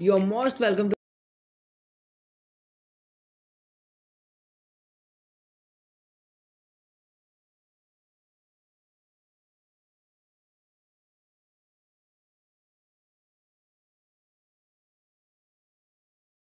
You are most welcome to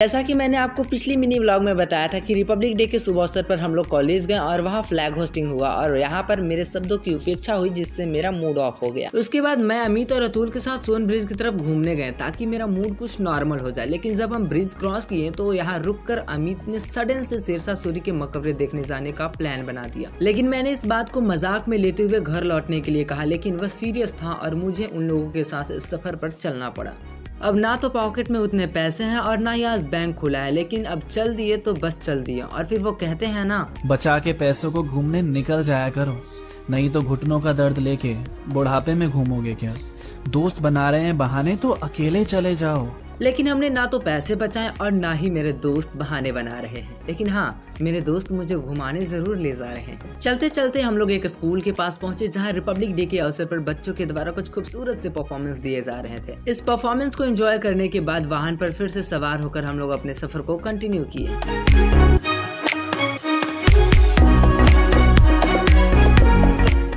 जैसा कि मैंने आपको पिछली मिनी व्लॉग में बताया था कि रिपब्लिक डे के शुभ अवसर पर हम लोग कॉलेज गए और वहाँ फ्लैग होस्टिंग हुआ और यहाँ पर मेरे शब्दों की उपेक्षा हुई जिससे मेरा मूड ऑफ हो गया। उसके बाद मैं अमित और अतुल के साथ सोन ब्रिज की तरफ घूमने गए ताकि मेरा मूड कुछ नॉर्मल हो जाए। लेकिन जब हम ब्रिज क्रॉस किए तो यहाँ रुककर अमित ने सडन से शेरशाह सूरी के मकबरे देखने जाने का प्लान बना दिया। लेकिन मैंने इस बात को मजाक में लेते हुए घर लौटने के लिए कहा, लेकिन वह सीरियस था और मुझे उन लोगों के साथ इस सफर पर चलना पड़ा। अब ना तो पॉकेट में उतने पैसे हैं और ना ही आज बैंक खुला है, लेकिन अब चल दिए तो बस चल दिए। और फिर वो कहते हैं ना, बचा के पैसों को घूमने निकल जाया करो, नहीं तो घुटनों का दर्द लेके बुढ़ापे में घूमोगे क्या। दोस्त बना रहे हैं बहाने तो अकेले चले जाओ। लेकिन हमने ना तो पैसे बचाए और ना ही मेरे दोस्त बहाने बना रहे हैं। लेकिन हाँ, मेरे दोस्त मुझे घुमाने जरूर ले जा रहे हैं। चलते चलते हम लोग एक स्कूल के पास पहुंचे जहां रिपब्लिक डे के अवसर पर बच्चों के द्वारा कुछ खूबसूरत से परफॉर्मेंस दिए जा रहे थे। इस परफॉर्मेंस को एंजॉय करने के बाद वाहन पर फिर से सवार होकर हम लोग अपने सफर को कंटिन्यू किए।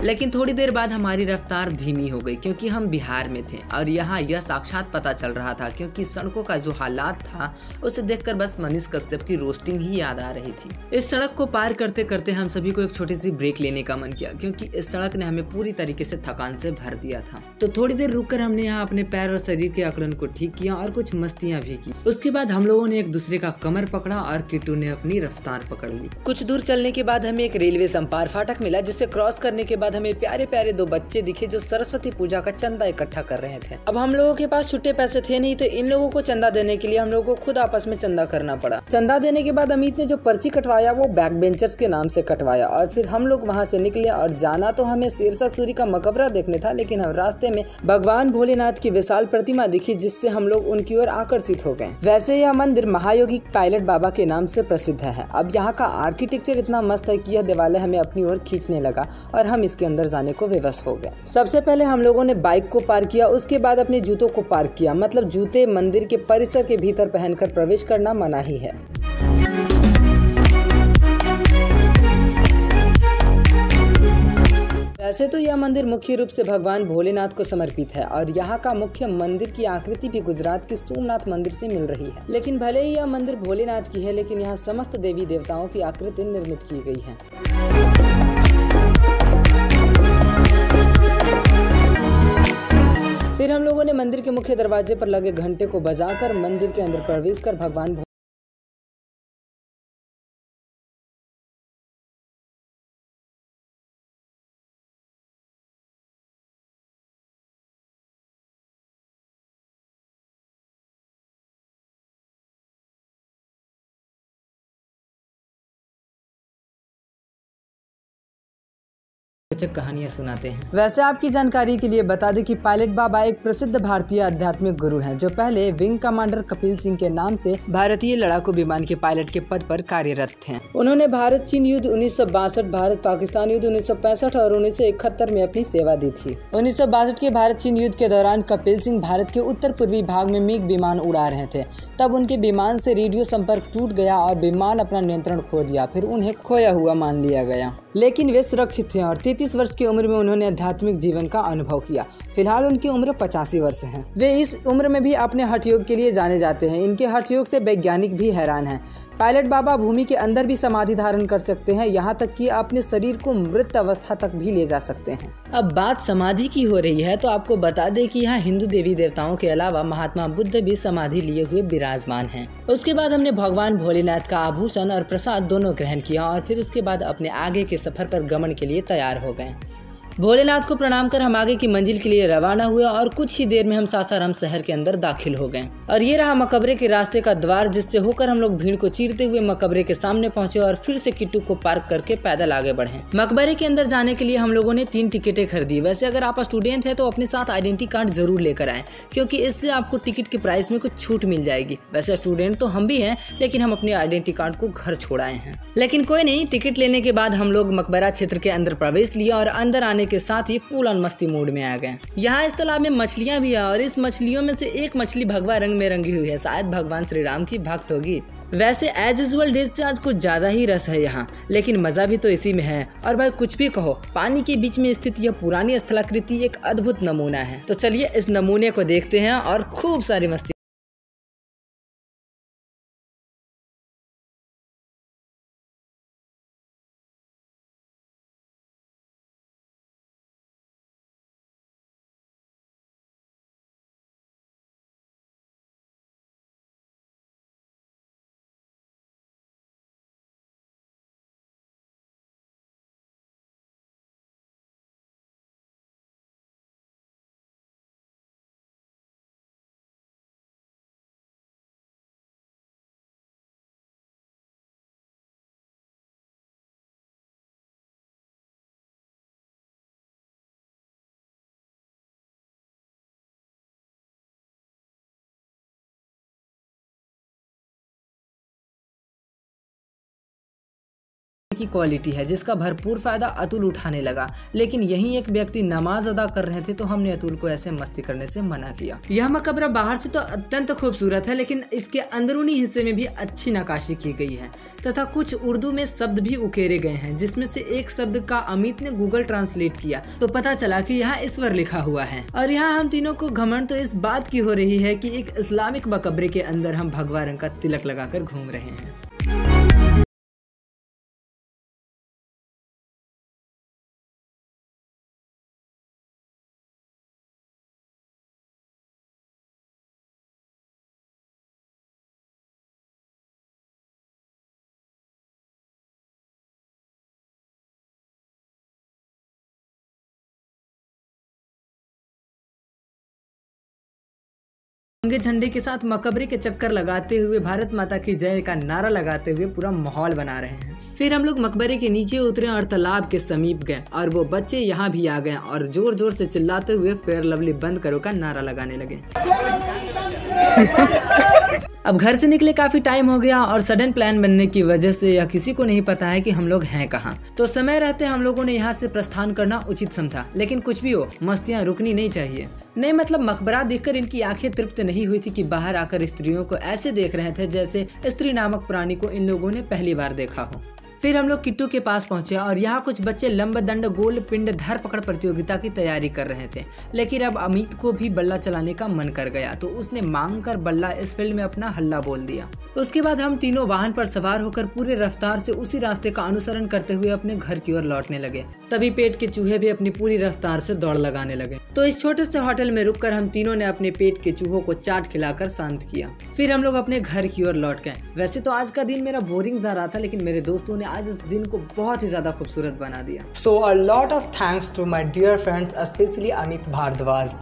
लेकिन थोड़ी देर बाद हमारी रफ्तार धीमी हो गई क्योंकि हम बिहार में थे और यहाँ यह साक्षात पता चल रहा था क्योंकि सड़कों का जो हालात था उसे देखकर बस मनीष कश्यप की रोस्टिंग ही याद आ रही थी। इस सड़क को पार करते करते हम सभी को एक छोटी सी ब्रेक लेने का मन किया क्योंकि इस सड़क ने हमें पूरी तरीके से थकान से भर दिया था। तो थोड़ी देर रुककर हमने यहाँ अपने पैर और शरीर के अकड़न को ठीक किया और कुछ मस्तियाँ भी की। उसके बाद हम लोगों ने एक दूसरे का कमर पकड़ा और किट्टू ने अपनी रफ्तार पकड़ ली। कुछ दूर चलने के बाद हमें एक रेलवे संपार फाटक मिला जिसे क्रॉस करने के बाद हमें प्यारे प्यारे दो बच्चे दिखे जो सरस्वती पूजा का चंदा इकट्ठा कर रहे थे। अब हम लोगों के पास छुट्टे पैसे थे नहीं तो इन लोगों को चंदा देने के लिए हम लोगों को खुद आपस में चंदा करना पड़ा। चंदा देने के बाद अमित ने जो पर्ची कटवाया वो बैक बेंचर्स के नाम से कटवाया और फिर हम लोग वहाँ से निकले और जाना तो हमें शेरशाह सूरी का मकबरा देखने था, लेकिन हम रास्ते में भगवान भोलेनाथ की विशाल प्रतिमा दिखी जिससे हम लोग उनकी ओर आकर्षित हो गए। वैसे यह मंदिर महायोगी पायलट बाबा के नाम से प्रसिद्ध है। अब यहाँ का आर्किटेक्चर इतना मस्त है कि यह देवालय हमें अपनी ओर खींचने लगा और हम इसके अंदर जाने को विवश हो गए। सबसे पहले हम लोगों ने बाइक को पार्क किया, उसके बाद अपने जूतों को पार्क किया। मतलब जूते मंदिर के परिसर के भीतर पहनकर प्रवेश करना मनाही है। वैसे तो यह मंदिर मुख्य रूप से भगवान भोलेनाथ को समर्पित है और यहाँ का मुख्य मंदिर की आकृति भी गुजरात के सोमनाथ मंदिर से मिल रही है। लेकिन भले ही यह मंदिर भोलेनाथ की है, लेकिन यहाँ समस्त देवी देवताओं की आकृति निर्मित की गई है। फिर हम लोगों ने मंदिर के मुख्य दरवाजे पर लगे घंटे को बजाकर मंदिर के अंदर प्रवेश कर भगवान कहानियां सुनाते हैं। वैसे आपकी जानकारी के लिए बता दें कि पायलट बाबा एक प्रसिद्ध भारतीय आध्यात्मिक गुरु हैं जो पहले विंग कमांडर कपिल सिंह के नाम से भारतीय लड़ाकू विमान के पायलट के पद पर कार्यरत थे। उन्होंने भारत चीन युद्ध 1962, भारत पाकिस्तान युद्ध 1965 और 1971 में अपनी सेवा दी थी। 1962 के भारत चीन युद्ध के दौरान कपिल सिंह भारत के उत्तर पूर्वी भाग में मिग विमान उड़ा रहे थे। तब उनके विमान से रेडियो संपर्क टूट गया और विमान अपना नियंत्रण खो दिया। फिर उन्हें खोया हुआ मान लिया गया, लेकिन वे सुरक्षित थे और 33 वर्ष की उम्र में उन्होंने आध्यात्मिक जीवन का अनुभव किया। फिलहाल उनकी उम्र 85 वर्ष है। वे इस उम्र में भी अपने हठ योग के लिए जाने जाते हैं। इनके हठ योग से वैज्ञानिक भी हैरान हैं। पायलट बाबा भूमि के अंदर भी समाधि धारण कर सकते हैं, यहाँ तक कि अपने शरीर को मृत अवस्था तक भी ले जा सकते हैं। अब बात समाधि की हो रही है तो आपको बता दें कि यहाँ हिंदू देवी देवताओं के अलावा महात्मा बुद्ध भी समाधि लिए हुए विराजमान हैं। उसके बाद हमने भगवान भोलेनाथ का आभूषण और प्रसाद दोनों ग्रहण किया और फिर उसके बाद अपने आगे के सफर पर गमन के लिए तैयार हो गए। भोलेनाथ को प्रणाम कर हम आगे की मंजिल के लिए रवाना हुए और कुछ ही देर में हम सासाराम शहर के अंदर दाखिल हो गए। और ये रहा मकबरे के रास्ते का द्वार जिससे होकर हम लोग भीड़ को चीरते हुए मकबरे के सामने पहुंचे और फिर से किट्टू को पार्क करके पैदल आगे बढ़े। मकबरे के अंदर जाने के लिए हम लोगों ने 3 टिकटें खरीदी। वैसे अगर आप स्टूडेंट हैं तो अपने साथ आइडेंटिटी कार्ड जरूर लेकर आए क्योंकि इससे आपको टिकट के प्राइस में कुछ छूट मिल जाएगी। वैसे स्टूडेंट तो हम भी हैं, लेकिन हम अपने आइडेंटिटी कार्ड को घर छोड़ आए हैं। लेकिन कोई नहीं, टिकट लेने के बाद हम लोग मकबरा क्षेत्र के अंदर प्रवेश लिया और अंदर आने के साथ ही फुल ऑन मस्ती मूड में आ गए। यहाँ इस तालाब में मछलियाँ भी है और इस मछलियों में से एक मछली भगवा रंग में रंगी हुई है, शायद भगवान श्री राम की भक्त होगी। वैसे एज यूजुअल डेज से आज कुछ ज्यादा ही रस है यहाँ, लेकिन मजा भी तो इसी में है। और भाई कुछ भी कहो, पानी के बीच में स्थित यह पुरानी स्थलाकृति एक अद्भुत नमूना है। तो चलिए इस नमूने को देखते हैं और खूब सारी मस्ती। की क्वालिटी है जिसका भरपूर फायदा अतुल उठाने लगा, लेकिन यही एक व्यक्ति नमाज अदा कर रहे थे तो हमने अतुल को ऐसे मस्ती करने से मना किया। यह मकबरा बाहर से तो अत्यंत खूबसूरत है, लेकिन इसके अंदरूनी हिस्से में भी अच्छी नक्काशी की गई है तथा कुछ उर्दू में शब्द भी उकेरे गए हैं, जिसमें से एक शब्द का अमित ने गूगल ट्रांसलेट किया तो पता चला कि यहाँ ईश्वर लिखा हुआ है। और यहाँ हम तीनों को घमंड तो इस बात की हो रही है कि एक इस्लामिक मकबरे के अंदर हम भगवा रंग का तिलक लगाकर घूम रहे हैं। तिरंगे झंडे के साथ मकबरे के चक्कर लगाते हुए भारत माता की जय का नारा लगाते हुए पूरा माहौल बना रहे हैं। फिर हम लोग मकबरे के नीचे उतरे और तालाब के समीप गए और वो बच्चे यहाँ भी आ गए और जोर जोर से चिल्लाते हुए फेयर लवली बंद करो का नारा लगाने लगे। अब घर से निकले काफी टाइम हो गया और सडन प्लान बनने की वजह से यह किसी को नहीं पता है कि हम लोग हैं कहाँ। तो समय रहते हम लोगों ने यहाँ से प्रस्थान करना उचित समझा, लेकिन कुछ भी हो मस्तियाँ रुकनी नहीं चाहिए। नहीं मतलब मकबरा देखकर इनकी आंखें तृप्त नहीं हुई थी कि बाहर आकर स्त्रियों को ऐसे देख रहे थे जैसे स्त्री नामक प्राणी को इन लोगों ने पहली बार देखा हो। फिर हम लोग किट्टू के पास पहुंचे और यहाँ कुछ बच्चे लंब दंड गोल पिंड धर पकड़ प्रतियोगिता की तैयारी कर रहे थे, लेकिन अब अमित को भी बल्ला चलाने का मन कर गया तो उसने मांग कर बल्ला इस फील्ड में अपना हल्ला बोल दिया। उसके बाद हम तीनों वाहन पर सवार होकर पूरे रफ्तार से उसी रास्ते का अनुसरण करते हुए अपने घर की ओर लौटने लगे। तभी पेट के चूहे भी अपनी पूरी रफ्तार से दौड़ लगाने लगे। तो इस छोटे से होटल में रुककर हम तीनों ने अपने पेट के चूहों को चाट खिलाकर शांत किया। फिर हम लोग अपने घर की ओर लौट गए। वैसे तो आज का दिन मेरा बोरिंग जा रहा था, लेकिन मेरे दोस्तों ने आज इस दिन को बहुत ही ज्यादा खूबसूरत बना दिया। So a lot of thanks to my dear friends, specially Amit Bhardwaj.